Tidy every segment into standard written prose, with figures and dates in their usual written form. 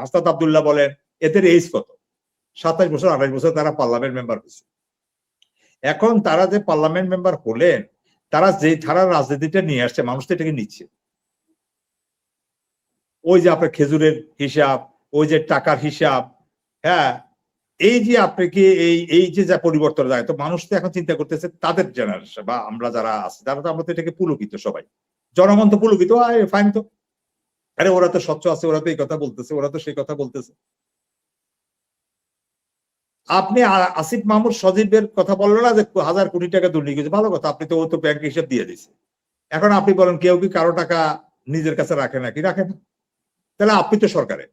হাসনাত আব্দুল্লাহ বলেন, এদের এজ কত? 27 বছর 28 বছর তারা পার্লামেন্ট মেম্বার হয়েছে। এখন তারা যে পার্লামেন্ট মেম্বার হলেন, তারা যে ধারার রাজনীতিটা নিয়ে আসছে, মানুষ তো এটাকে নিচ্ছে। ওই যে আপনার খেজুরের হিসাব, ওই যে টাকার হিসাব, হ্যাঁ, এই যে আপনাকে এই যে যা পরিবর্তন যায়, তো মানুষ তো এখন চিন্তা করতেছে তাদের জেনারেশন বা আমরা যারা আছি তারা তো আমরা তো এটাকে পুলকিত, সবাই জনগণ তো পুলকিত, ফাইন তো, আরে ওরা তো স্বচ্ছ আছে, ওরা তো এই কথা বলতেছে, ওরা তো সেই কথা বলতেছে। আপনি আসিফ মাহমুদ সজীবের কথা বললো না যে 1000 কোটি টাকা দুর্নীতি হয়েছে, ভালো কথা, আপনি তো ও তো ব্যাংক হিসাব দিয়ে দিছে। এখন আপনি বলেন কেউ কি কারো টাকা নিজের কাছে রাখে নাকি? রাখে না। তাহলে আপনি তো সরকারে,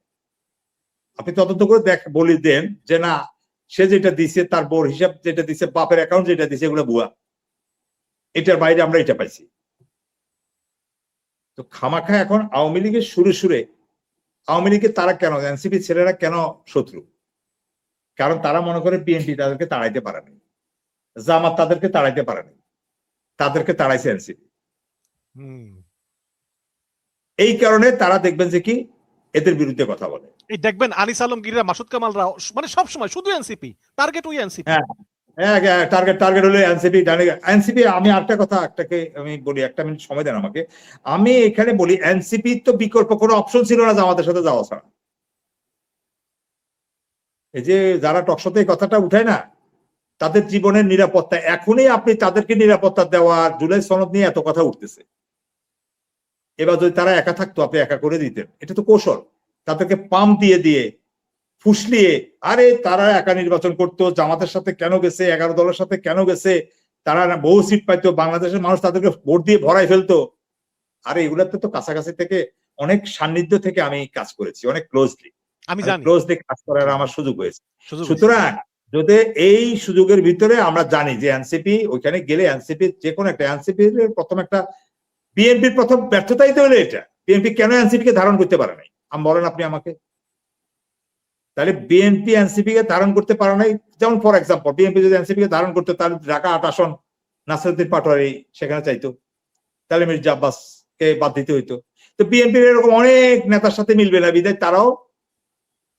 আপনি তদন্ত করে বলি দেন যে না, সে যেটা দিছে, তার বোর হিসাব যেটা দিছে, বাপের অ্যাকাউন্ট যেটা দিছে, এগুলো ভুয়া, এটার বাইরে আমরা এটা পাইছি। তো খামাখা এখন আওয়ামী লীগের সুরে আওয়ামী লীগের তারা কেন, এনসিপি ছেলেরা কেন শত্রু? কারণ তারা মনে করে বিএনপি তাদেরকে তাড়াইতে পারেনি, জামাত তাদেরকে তাড়াইতে পারেনি, তাদেরকে তাড়াইছে এনসিপি। এই কারণে তারা দেখবেন যে কি এদের বিরুদ্ধে কথা বলে। এই দেখবেন আনিস আলমগীররা, মাসুদ কামালরা মানে সব সময় শুধু এনসিপি টার্গেট, ওই এনসিপি। হ্যাঁ, টার্গেট হলো এনসিপি। এনসিপি আমি একটা কথা একটাকে আমি বলি, একটা মিনিট সময় দেন আমাকে। আমি এখানে বলি এনসিপি তো বিকল্প কোনো অপশন ছিল না আমাদের সাথে যাওয়া ছাড়া। এই যে যারা টকশোতে এই কথাটা উঠায় না, তাদের জীবনের নিরাপত্তা, এখনই আপনি তাদেরকে নিরাপত্তা দেওয়ার জুলাই সনদ নিয়ে এত কথা উঠতেছে। এবার যদি তারা একা থাকতো, আপনি একা করে দিতেন, এটা তো কৌশল। তাদেরকে পাম্প দিয়ে দিয়ে ফুসলিয়ে, আরে তারা একা নির্বাচন করতো, জামাতের সাথে কেন গেছে, 11 দলের সাথে কেন গেছে, তারা বহু সিট পাইতো, বাংলাদেশের মানুষ তাদেরকে ভোট দিয়ে ভরাই ফেলতো। আরে এগুলাতে তো কাছাকাছি থেকে, অনেক সান্নিধ্য থেকে আমি কাজ করেছি, অনেক ক্লোজলি কাজ করার আমার সুযোগ হয়েছে। সুতরাং যদি এই সুযোগের ভিতরে আমরা জানি যে এনসিপি ওইখানে গেলে, এনসিপি যে কোনো একটা, এনসিপির প্রথম একটা, বিএনপির প্রথম ব্যর্থতাই তো হলো এটা। বিএনপি কেন এনসিপি কে ধারণ করতে পারে নাই বলেন আপনি আমাকে? তাহলে বিএনপি এনসিপি কে ধারণ করতে পারে নাই, যেমন ফর এক্সাম্পল বিএনপি যদি এনসিপি কে ধারণ করতে, তাহলে ঢাকা 8 আসন নাসিরউদ্দিন পাটোয়ারি সেখানে চাইতো, তাহলে মির্জা আব্বাস কে বাদ দিতে হইতো। তো বিএনপির এরকম অনেক নেতার সাথে মিলবে না, বিদায় তারাও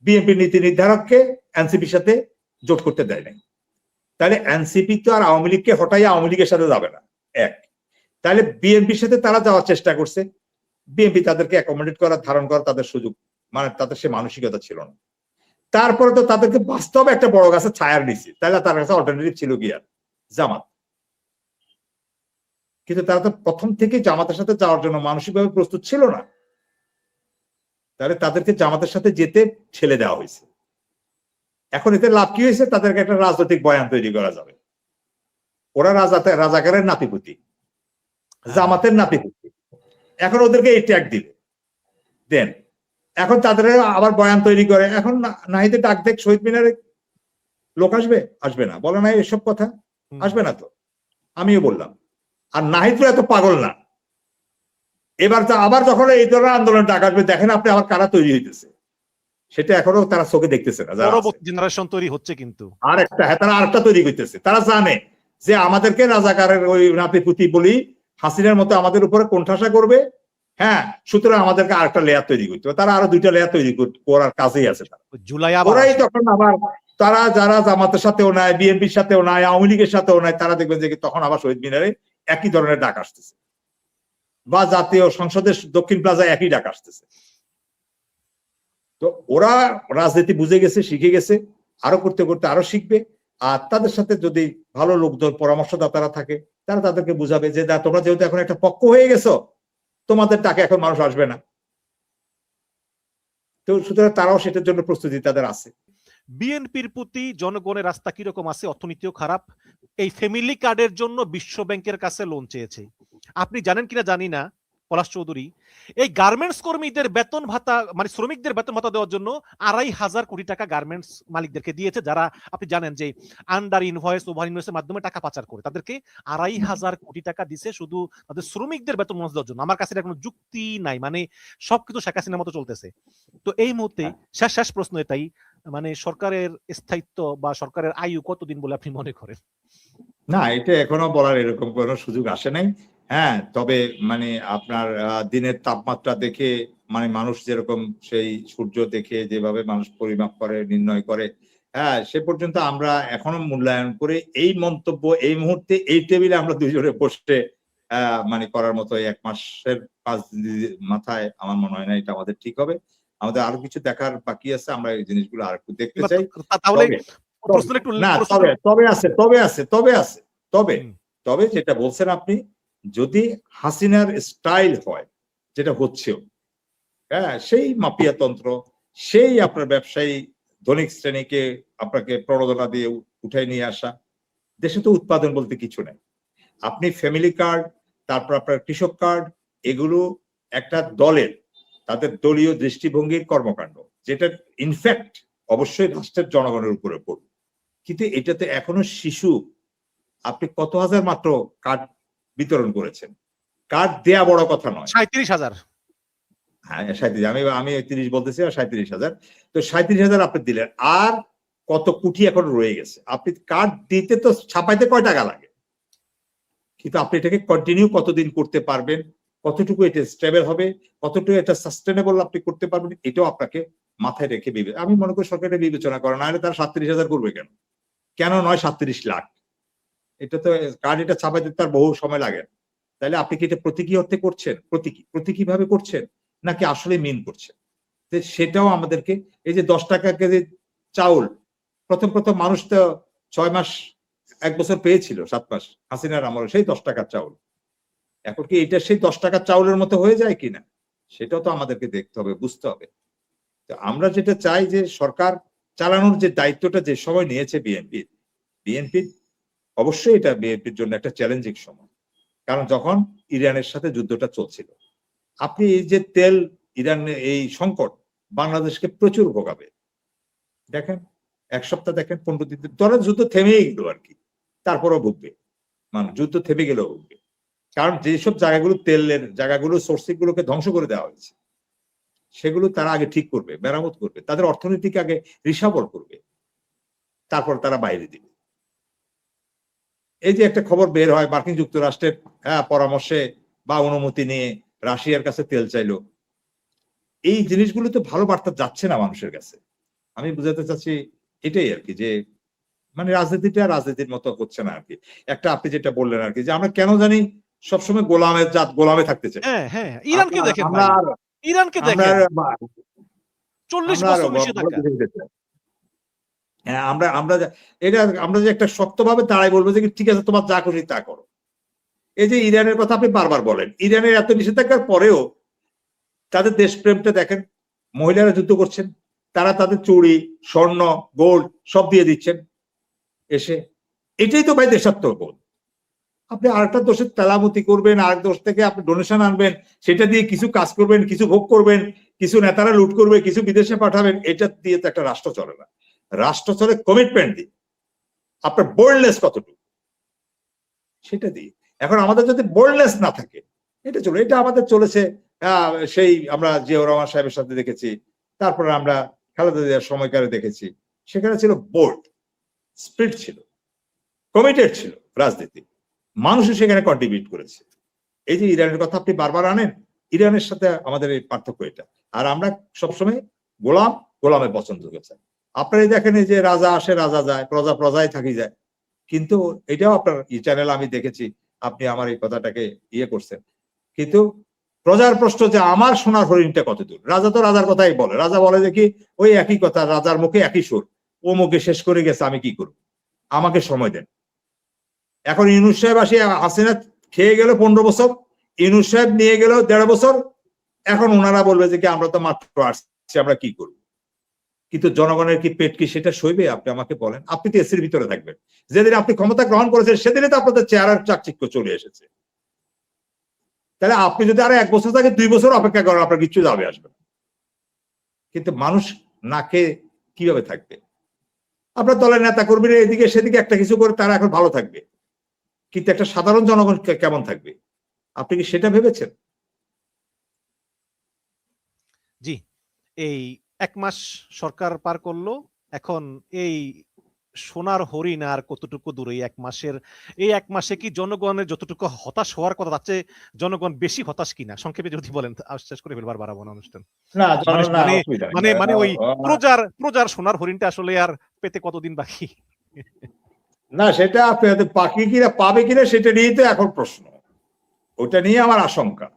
বিএনপি নীতি নির্ধারককে এনসিপির সাথে জোট করতে দেয় নাই। তাহলে এনসিপি তো আর আওয়ামী লীগকে হটাই আওয়ামী লীগের সাথে যাবে না, এক। তাহলে বিএনপির সাথে তারা যাওয়ার চেষ্টা করছে, বিএনপি তাদেরকে অ্যাকোমোডেট করার, ধারণ করার তাদের সুযোগ, মানে তাদের সে মানসিকতা ছিল না। তারপরে তো তাদেরকে বাস্তবে একটা বড় গাছে ছায়ার নিচ্ছে, তাহলে তার কাছে অল্টারনেটিভ ছিল কি আর? জামাত। কিন্তু তারা তো প্রথম থেকে জামাতের সাথে যাওয়ার জন্য মানসিকভাবে প্রস্তুত ছিল না, তাহলে তাদেরকে জামাতের সাথে যেতে ঠেলে দেওয়া হয়েছে। এখন এতে লাভ কি হয়েছে? তাদেরকে একটা রাজনৈতিক বয়ান তৈরি করা যাবে, ওরা রাজাকারের নাতিপুতি, জামাতের নাতিপুতি, এখন ওদেরকে এই ট্যাগ দিবে দেন। এখন তাদের আবার বয়ান তৈরি করে, এখন নাহিদে ডাক দেখ শহীদ মিনারে লোক আসবে? আসবে না, বলে না এসব কথা, আসবে না তো, আমিও বললাম। আর নাহিদ তো এত পাগল না, এবার তো আবার যখন এই ধরনের আন্দোলন ডাক আসবে, দেখেন আপনি আবার কারা তৈরি হইতেছে, সেটা এখনো তারা চোখে দেখতেছে না। পরবর্তী জেনারেশন তৈরি হচ্ছে, কিন্তু তারা আরেকটা তৈরি করতেছে। তারা জানে যে আমাদেরকে রাজাকারের ওই নাতিপুতি বলি, হাসিনার মতো আমাদের উপরে কোণঠাসা করবে, হ্যাঁ, সুতরাং আমাদেরকে আরেকটা লেয়ার তৈরি করতে হবে। তারা আরো 2টা লেয়ার তৈরি করার কাজেই আছে। ওরাই তখন আবার, তারা যারা জামাতের সাথেও নাই, বিএনপির সাথেও নাই, আওয়ামী লীগের সাথেও নাই, তারা দেখবেন যে তখন আবার শহীদ মিনারে একই ধরনের ডাক আসতেছে, বা জাতীয় সংসদের দক্ষিণ প্লাজায় একই ডাক আসতেছে। তো ওরা রাজনীতি বুঝে গেছে, শিখে গেছে, আরো করতে করতে আরো শিখবে। আর তাদের সাথে যদি ভালো লোকজন, পরামর্শদাতারা থাকে, তারা তাদেরকে বুঝাবে যে তোমরা যেহেতু এখন একটা পক্ষ হয়ে গেছো, তোমাদের টাকা এখন মানুষ আসবে না। তো সুতরাং তারাও সেটার জন্য প্রস্তুতি তাদের আছে। বিএনপির প্রতি জনগণের রাস্তা কিরকম আছে? অর্থনীতিও খারাপ, এই ফ্যামিলি কার্ডের জন্য বিশ্ব ব্যাংকের কাছে লোন চেয়েছে। আপনি জানেন কিনা জানি না, পলাশ চৌধুরী, এই গার্মেন্টস কর্মীদের বেতন ভাতা, মানে শ্রমিকদের বেতন ভাতা দেওয়ার জন্য 2,500 কোটি টাকা গার্মেন্টস মালিকদেরকে দিয়েছে, যারা আপনি জানেন যে আন্ডার ইনভয়েস, ওভার ইনভয়েসের মাধ্যমে টাকা পাচার করে, তাদেরকে 2,500 কোটি টাকা দিছে শুধু তাদের শ্রমিকদের বেতন দেওয়ার জন্য। আমার কাছে কোনো যুক্তি নাই, মানে সবকিছু শেখ হাসিনার মতো চলতেছে। তো এই মুহূর্তে শেষ প্রশ্ন এটাই, মানে সরকারের স্থায়িত্ব বা সরকারের আয়ু কতদিন বলে আপনি মনে করেন? না, এটা এখনো বলার এরকম কোনো সুযোগ আসে নাই। হ্যাঁ, তবে মানে আপনার দিনের তাপমাত্রা দেখে মানে মানুষ যেরকম সেই সূর্য দেখে যেভাবে মানুষ পরিমাপ করে নির্ণয় করে, হ্যাঁ, সে পর্যন্ত আমরা এখনো মূল্যায়ন করে এই মন্তব্য এই মুহূর্তে এই টেবিলে আমরা দুইজনে বসে মানে করার মতো ১ মাসের ৫ মাথায় আমার মনে হয় না এটা আমাদের ঠিক হবে। আমাদের আরো কিছু দেখার বাকি আছে। আমরা এই জিনিসগুলো আরেকটু দেখতে চাই। তাহলে তবে প্রশ্নটা একটু না, প্রশ্নটা তবে হুম, তবে যেটা বলছেন আপনি, যদি হাসিনার স্টাইল হয়, যেটা হচ্ছেও, হ্যাঁ, সেই মাফিয়াতন্ত্র, সেই আপনার ব্যবসায়ী ধনিক শ্রেণীকে আপনাকে প্রণোদনা দিয়ে উঠাই নিয়ে আসা, দেশে তো উৎপাদন বলতে কিছু নাই। আপনি ফ্যামিলি কার্ড, তারপর আপনার কৃষক কার্ড, এগুলো একটা দলের তাদের দলীয় দৃষ্টিভঙ্গির কর্মকাণ্ড, যেটা ইনফ্যাক্ট অবশ্যই রাষ্ট্রের জনগণের উপরে পড়বে। কিন্তু এটাতে এখনো শিশু, আপনি কত হাজার মাত্র কার্ড বিতরণ করেছেন। কার্ড দেয়া বড় কথা নয়। ৩৭,০০০। হ্যাঁ, ৩৭, আমি ৩০ বলতেছি আর ৩৭,০০০। তো ৩৭,০০০ আপনি দিলেন। আর কত কোটি এখন রয়ে গেছে। আপনি কার্ড দিতে তো ছাপাইতে কয় টাকা লাগে? কিন্তু আপনি এটাকে কন্টিনিউ কতদিন করতে পারবেন, কতটুকু এটা স্টেবল হবে, কতটুকু এটা সাস্টেনেবল আপনি করতে পারবেন, এটাও আপনাকে মাথায় রেখে আমি মনে করি সরকার এটা বিবেচনা করে, নাহলে তারা ৩৭,০০০ করবে কেন? কেন নয় ৩৭ লাখ? এটা তো কার্ড এটা ছাপাইতে তার বহু সময় লাগে না। তাহলে আপনি কি এটা প্রতীকী অর্থে করছেন? প্রতীকী ভাবে করছেন? নাকি আসলে মিন করছেন? সেটাও আমাদেরকে, এই যে ৳১০ কেজি চাউল, প্রথম মানুষ তো ৬ মাস ১ বছর পেয়েছিল, ৭ মাস হাসিনার আমলে সেই ৳১০ চাউল। এখন কি এটা সেই ৳১০ চাউলের মতো হয়ে যায় কিনা? সেটাও তো আমাদেরকে দেখতে হবে, বুঝতে হবে। তো আমরা যেটা চাই যে সরকার চালানোর যে দায়িত্বটা যে সময় নিয়েছে বিএনপি অবশ্যই এটা বিএনপির জন্য একটা চ্যালেঞ্জিং সময়। কারণ যখন ইরানের সাথে যুদ্ধটা চলছিল, আপনি এই যে তেল, ইরানের এই সংকট বাংলাদেশকে প্রচুর ভোগাবে। দেখেন, ১ সপ্তাহ দেখেন, ১৫ দিন ধরেন যুদ্ধ থেমেই গেল আরকি। তারপরেও ভুগবে। যুদ্ধ থেমে গেলেও ভুগবে। কারণ যেসব জায়গাগুলো তেলের জায়গাগুলো সোর্সিং গুলোকে ধ্বংস করে দেওয়া হয়েছে, সেগুলো তারা আগে ঠিক করবে, মেরামত করবে। তাদের অর্থনীতিকে আগে রিসাবল করবে। তারপর তারা বাইরে দিবে। এই যে একটা খবর বের হয় মার্কিন যুক্তরাষ্ট্রের পরামর্শে বা অনুমতি নিয়ে রাশিয়ার কাছে তেল চাইলো। এই জিনিসগুলো তো ভালো বার্তা যাচ্ছে না মানুষের কাছে। আমি বুঝাতে চাচ্ছি এটাই আরকি, যে মানে রাজনীতিটা রাজনীতির মতো হচ্ছে না আরকি। একটা আপনি যেটা বললেন আরকি, যে আমরা কেন জানি সবসময় গোলামের জাত গোলামে থাকতে চাই। হ্যাঁ, হ্যাঁ। আমরা ইরানকে দেখেন আমরা ভাই। আর ইরানকে আমরা দেখেন। আর ৪০ আমরা আর বছর ভালো নিষেধাজ্ঞা। কিছু হতে চাই। হ্যাঁ, আমরা আমরা এটা আমরা যে একটা শক্তভাবে দাঁড়াই বলবো যে ঠিক আছে তোমার যা খুশি তা করো। এই যে ইরানের কথা আপনি বারবার বলেন। ইরানের এত নিষেধাজ্ঞার পরেও তাদের দেশপ্রেমটা দেখেন। মহিলারা যুদ্ধ করছেন। তারা তাদের চুড়ি, স্বর্ণ, গোল্ড সব দিয়ে দিচ্ছেন এসে। এটাই তো ভাই দেশাত্মবোধ। আপনি আরেকটা দোষের তেলামতি করবেন, আরেক দোষ থেকে আপনি ডোনেশন আনবেন, সেটা দিয়ে কিছু কাজ করবেন, কিছু ভোগ করবেন, কিছু নেতারা লুট করবে, কিছু বিদেশে পাঠাবেন। এটা দিয়ে তো একটা রাষ্ট্র চলে না। রাষ্ট্র চলে কমিটমেন্ট দিয়ে। আপনার বোল্ডনেস কতটুকু সেটা দিয়ে। এখন আমাদের যদি বোল্ডনেস না থাকে, এটা চলে, এটা আমাদের চলেছে সেই আমরা জিয়াউর রহমান সাহেবের সাথে দেখেছি, তারপরে আমরা খালেদা জিয়ার সময়কালে দেখেছি। সেখানে ছিল বোল্ড, স্পিরিট ছিল, কমিটেড ছিল রাজনীতি। মানুষও সেখানে কন্ট্রিবিউট করেছে। এই যে ইরানের কথা আপনি বারবার আনেন, ইরানের সাথে আমাদের এই পার্থক্য এটা। আর আমরা সবসময় গোলাম, গোলামের পছন্দ হয়েছে। আপনারাই দেখেন এই যে রাজা আসে রাজা যায়, প্রজা প্রজায় থাকি যায়। কিন্তু এটাও আপনার চ্যানেল আমি দেখেছি, আপনি আমার এই কথাটাকে করছেন। কিন্তু প্রজার প্রশ্ন যে আমার সোনার হরিণটা কত দূর, রাজা তো রাজার কথাই বলে। রাজা বলে যে কি ওই একই কথা, রাজার মুখে একই সুর, ও মুখে শেষ করে গেছে, আমি কি করব, আমাকে সময় দেন। এখন ইউনুস সাহেব আসি, হাসিনা খেয়ে গেল 15 বছর, ইউনুস সাহেব নিয়ে গেল 1.5 বছর। এখন ওনারা বলবে যে কি আমরা তো মাত্র আসছি, আমরা কি করব। কিন্তু জনগণের কি পেট কি সেটা সইবে? আপনি আমাকে বলেন। আপনি তো এসির ভিতরে থাকবেন। যেদিন আপনি ক্ষমতা গ্রহণ করেছেন সেদিনই তো আপনাদের চেহারার চাকচিক্য চলে এসেছে। তাহলে আপনি যদি আরো 1 বছর থাকে, 2 বছর অপেক্ষা করেন, আপনার কিচ্ছু যাবে আসবে না। কিন্তু মানুষ না খেয়ে কিভাবে থাকবে? আপনার দলের নেতা কর্মীরা এদিকে সেদিকে একটা কিছু করে তারা এখন ভালো থাকবে, কিন্তু একটা সাধারণ জনগণ কেমন থাকবে? আপনি কি সেটা ভেবেছেন? জি। এই ১ মাস সরকার পার করলো। এখন এই সোনার হরিণ আর কতটুকু দূরে এই এক মাসে কি জনগণের যতটুকু হতাশ হওয়ার কথা তার চেয়ে জনগণ বেশি হতাশ কিনা সংক্ষেপে যদি বলেন, শেষ করে ফেলবার বাড়াবো না অনুষ্ঠান। না মানে ওই প্রজার সোনার হরিণটা আসলে আর পেতে কতদিন বাকি? না, সেটা পাখি কিনা পাবে কিনা সেটা নিয়েই তো এখন প্রশ্ন, ওটা নিয়ে আমার আশঙ্কা।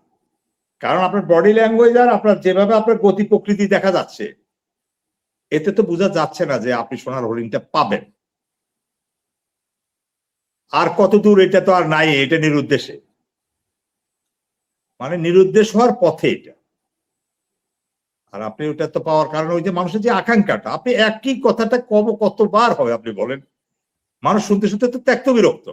কারণ আপনার বডি ল্যাঙ্গুয়েজ আর আপনার যেভাবে আপনার গতি প্রকৃতি দেখা যাচ্ছে, এতে তো বোঝা যাচ্ছে না যে আপনি সোনার হরিণটা পাবেন। আর কত দূর এটা তো আর নাই, এটা নিরুদ্দেশে, মানে নিরুদ্দেশ হওয়ার পথে এটা। আর আপনি ওটা তো পাওয়ার কারণে ওই যে মানুষের যে আকাঙ্ক্ষাটা, আপনি একই কথাটা কতবার হবে আপনি বলেন, মানুষ শুনতে শুনতে তো ত্যক্ত বিরক্ত।